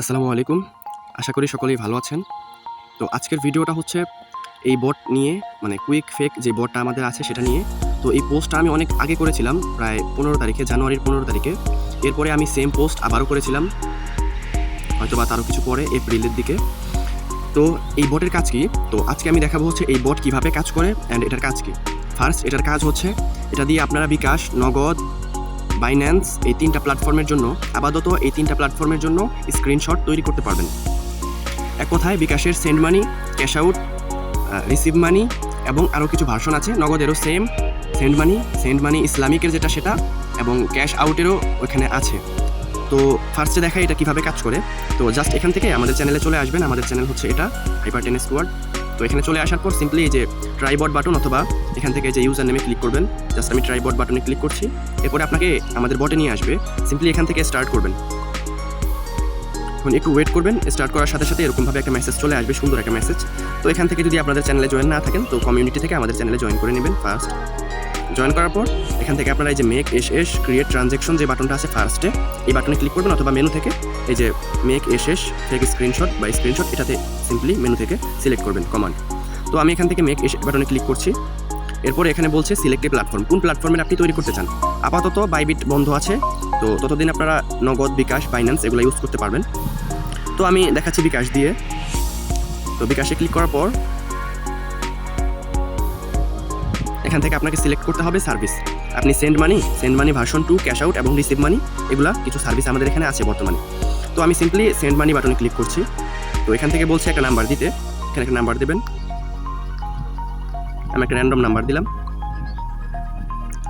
আসসালামু আলাইকুম। আশা করি সকলেই ভালো আছেন। তো আজকের ভিডিওটা হচ্ছে এই বট নিয়ে, মানে কুইক ফেক যে বটটা আমাদের আছে সেটা নিয়ে। তো এই পোস্টটা আমি অনেক আগে করেছিলাম, প্রায় 15 তারিখে, জানুয়ারির 15 তারিখে। এরপরে আমি সেম পোস্ট আবারও করেছিলাম, হয়তোবা তারও কিছু পরে এপ্রিলের দিকে। তো এই বটের কাজ কি? তো আজকে আমি দেখাবো হচ্ছে এই বট কিভাবে কাজ করে অ্যান্ড এটার কাজ কি। ফার্স্ট, এটার কাজ হচ্ছে এটা দিয়ে আপনারা বিকাশ, নগদ, বাইন্যান্স এই 3টা প্ল্যাটফর্মের জন্য, আপাতত এই 3টা প্ল্যাটফর্মের জন্য স্ক্রিনশট তৈরি করতে পারবেন। এক কথায় বিকাশের send money, cash out, receive money এবং আরও কিছু ভার্সন আছে। নগদেরও সেম সেন্ড মানি ইসলামিকের যেটা সেটা, এবং ক্যাশ আউটেরও ওইখানে আছে। তো ফার্স্টে দেখা এটা কীভাবে কাজ করে। তো জাস্ট এখান থেকে আমাদের চ্যানেলে চলে আসবেন। আমাদের চ্যানেল হচ্ছে এটা, হাইপার10 স্কোয়াড। তো এখানে চলে আসার পর সিম্পলি এই যে ট্রাইবট বাটন অথবা এখান থেকে যে ইউজার নেমে ক্লিক করবেন, জাস্ট আমি ট্রাইবট বাটনে ক্লিক করছি। এরপরে আপনাকে আমাদের বটে নিয়ে আসবে। সিম্পলি এখান থেকে স্টার্ট করবেন। এখন একটু ওয়েট করবেন। স্টার্ট করার সাথে সাথে এরকমভাবে একটা মেসেজ চলে আসবে, সুন্দর একটা মেসেজ। তো এখান থেকে যদি আপনাদের চ্যানেলে জয়েন না থাকেন, তো কমিউনিটি থেকে আমাদের চ্যানেলে জয়েন করে নেবেন। ফার্স্ট জয়েন করার পর এখান থেকে আপনারা এই যে মেক এস ক্রিয়েট ট্রানজ্যাকশন যে বাটনটা আছে ফার্স্টে, এই বাটনে ক্লিক করবেন, অথবা মেনু থেকে এই যে মেক এস থেকে স্ক্রিনশট বা স্ক্রিনশট, এটাতে সিম্পলি মেনু থেকে সিলেক্ট করবেন কমান্ড। তো আমি এখান থেকে মেক এস বাটনে ক্লিক করছি। এরপরে এখানে বলছে সিলেক্টেড প্ল্যাটফর্ম, কোন প্ল্যাটফর্মের আপনি তৈরি করতে চান। আপাতত বাইবিট বন্ধ আছে, তো ততদিন আপনারা নগদ, বিকাশ, বাইন্যান্স এগুলো ইউজ করতে পারবেন। তো আমি দেখাচ্ছি বিকাশ দিয়ে। তো বিকাশে ক্লিক করার পর এখান থেকে আপনাকে সিলেক্ট করতে হবে সার্ভিস। আপনি send money version 2, cash out এবং রিসিভ মানি, এগুলা কিছু সার্ভিস আমাদের এখানে আছে বর্তমানে। তো আমি সিম্পলি সেন্ড মানি বাটনে ক্লিক করছি। তো এখান থেকে বলছে একটা নাম্বার দিতে, এখানে একটা নাম্বার দেবেন। আমি একটা র্যান্ডম নাম্বার দিলাম।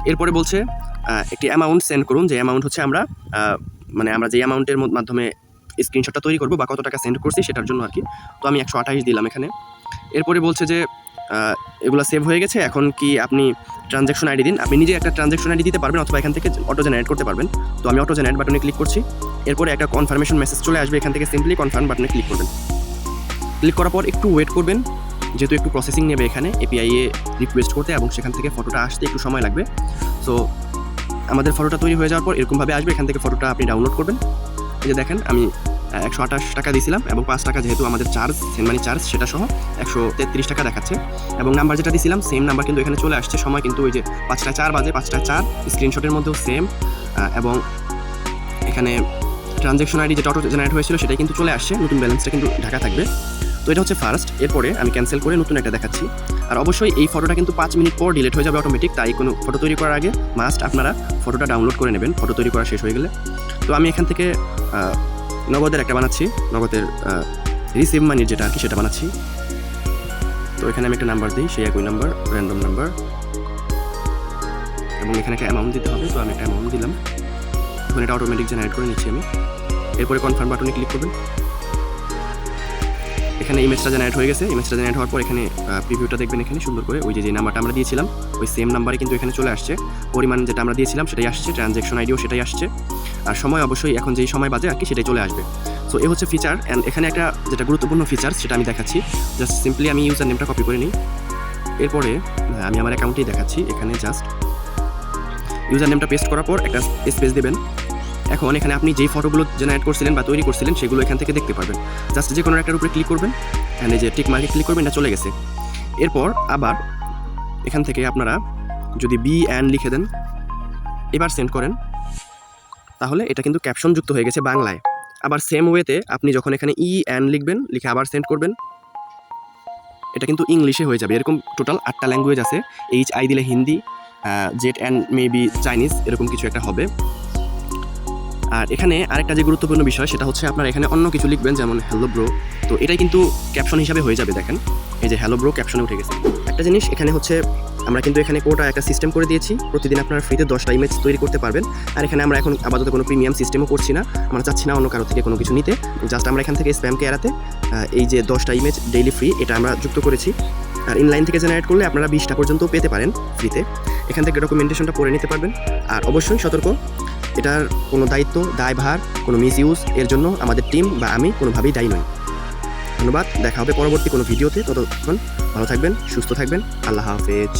এরপরে বলছে একটি অ্যামাউন্ট সেন্ড করুন, যে অ্যামাউন্ট হচ্ছে আমরা যে অ্যামাউন্টের মাধ্যমে স্ক্রিনশটটা তৈরি করবো বা কত টাকা সেন্ড করছি সেটার জন্য আর কি। তো আমি 128 দিলাম এখানে। এরপরে বলছে যে এগুলো সেভ হয়ে গেছে, এখন কি আপনি ট্রানজ্যাকশন আইডি দিন। আপনি নিজে একটা ট্রানজ্যাকশন আইডি দিতে পারবেন, অথবা এখান থেকে অটো জেনারেট করতে পারবেন। তো আমি অটো জেনারেট বাটনে ক্লিক করছি। এরপরে একটা কনফার্মেশন মেসেজ চলে আসবে, এখান থেকে সিম্পলি কনফার্ম বাটনে ক্লিক করবেন। ক্লিক করার পর একটু ওয়েট করবেন, যেহেতু একটু প্রসেসিং নেবে এখানে এপিআই এ রিকোয়েস্ট করতে, এবং সেখান থেকে ফটোটা আসতে একটু সময় লাগবে। সো আমাদের ফটোটা তৈরি হয়ে যাওয়ার পর এরকমভাবে আসবে। এখান থেকে ফটোটা আপনি ডাউনলোড করবেন। এই যে দেখেন, আমি 128 টাকা দিয়েছিলাম, এবং 5 টাকা যেহেতু আমাদের চার্জ, সেন্ড মানি চার্জ, সেটা সহ 133 টাকা দেখাচ্ছে। এবং নাম্বার যেটা দিয়েছিলাম সেম নাম্বার কিন্তু এখানে চলে আসছে। সময় কিন্তু ওই যে 5টা 4 বাজে, 5টা 4। স্ক্রিনশটের মধ্যেও সেম, এবং এখানে ট্রানজ্যাকশন আইডি যেটা অটো জেনারেট হয়েছিল সেটাই কিন্তু চলে আসছে। নতুন ব্যালেন্সটা কিন্তু ঢাকা থাকবে। তো এটা হচ্ছে ফার্স্ট। এরপরে আমি ক্যান্সেল করে নতুন একটা দেখাচ্ছি। আর অবশ্যই এই ফটোটা কিন্তু 5 মিনিট পর ডিলিট হয়ে যাবে অটোমেটিক, তাই কোনো ফটো তৈরি করার আগে মাস্ট আপনারা ফটোটা ডাউনলোড করে নেবেন, ফটো তৈরি করা শেষ হয়ে গেলে। তো আমি এখান থেকে নগদের একটা বানাচ্ছি, নগদের রিসিভ মানির যেটা আর কি সেটা বানাচ্ছি। তো এখানে আমি একটা নাম্বার দিই, সেই একই নাম্বার, র্যান্ডম নাম্বার, এবং এখানে একটা অ্যামাউন্ট দিতে হবে। তো আমি একটা অ্যামাউন্ট দিলাম। এখন এটা অটোমেটিক জেনারেট করে নিচ্ছি আমি। এরপরে কনফার্ম বাটনে ক্লিক করবেন। এখানে ইমেজটা জেনারেট হয়ে গেছে। ইমেজটা জেনারেট হওয়ার পর এখানে প্রিভিউটা দেখবেন, এখানে সুন্দর করে ওই যে নাম্বারটা আমরা দিয়েছিলাম ওই সেম নাম্বারে কিন্তু এখানে চলে আসছে। পরিমাণ যেটা আমরা দিয়েছিলাম সেটাই আসছে, ট্রানজ্যাকশন আইডিও সেটাই আসছে, আর সময় অবশ্যই এখন যেই সময় বাজে আর কি সেটাই চলে আসবে। সো এই হচ্ছে ফিচার। অ্যান্ড এখানে একটা যেটা গুরুত্বপূর্ণ ফিচার সেটা আমি দেখাচ্ছি। জাস্ট সিম্পলি আমি ইউজার নেমটা কপি করে নিই। এরপরে আমি আমার অ্যাকাউন্টেই দেখাচ্ছি। এখানে জাস্ট ইউজার নেমটা পেস্ট করার পর একটা স্পেস দেবেন। এখন এখানে আপনি যেই ফটোগুলো জেনারেট করছিলেন বা তৈরি করছিলেন সেগুলো এখান থেকে দেখতে পারবেন। জাস্ট যে কোনো একটার উপরে ক্লিক করবেন, এখানে যে টিক মার্কে ক্লিক করবেন, এটা চলে গেছে। এরপর আবার এখান থেকে আপনারা যদি বি অ্যান্ড লিখে দেন, এবার সেন্ড করেন, তাহলে এটা কিন্তু ক্যাপশন যুক্ত হয়ে গেছে বাংলায়। আবার সেম ওয়েতে আপনি যখন এখানে ই অ্যান্ড লিখবেন, লিখে আবার সেন্ড করবেন, এটা কিন্তু ইংলিশে হয়ে যাবে। এরকম টোটাল 8টা ল্যাঙ্গুয়েজ আছে। HI দিলে Hindi, Z and maybe Chinese, এরকম কিছু একটা হবে। আর এখানে আরেকটা যে গুরুত্বপূর্ণ বিষয় সেটা হচ্ছে আপনারা এখানে অন্য কিছু লিখবেন, যেমন হ্যালো ব্রো। তো এটাই কিন্তু ক্যাপশন হিসাবে হয়ে যাবে। দেখেন এই যে হ্যালো ব্রো ক্যাপশনে উঠে গেছে। একটা জিনিস এখানে হচ্ছে আমরা কিন্তু এখানে কোটা একটা সিস্টেম করে দিয়েছি, প্রতিদিন আপনারা ফ্রিতে 10টা ইমেজ তৈরি করতে পারবেন। আর এখানে আমরা এখন আপাতত কোনো প্রিমিয়াম সিস্টেমও করছি না, আমরা চাচ্ছি না অন্য কারো থেকে কোনো কিছু নিতে। জাস্ট আমরা এখান থেকে স্প্যামকে এড়াতে এই যে 10টা ইমেজ ডেইলি ফ্রি, এটা আমরা যুক্ত করেছি। আর ইনলাইন থেকে জেনারেট করলে আপনারা 20টা পর্যন্ত পেতে পারেন ফ্রিতে। এখান থেকে ডকুমেন্টেশনটা পড়ে নিতে পারবেন। আর অবশ্যই সতর্ক, এটার কোনো দায়িত্ব, দায়ভার, কোনো মিস ইউজ এর জন্য আমাদের টিম বা আমি কোনোভাবেই দায়ী নই। ধন্যবাদ, দেখা হবে পরবর্তী কোনো ভিডিওতে। ততক্ষণ ভালো থাকবেন, সুস্থ থাকবেন। আল্লাহ হাফেজ।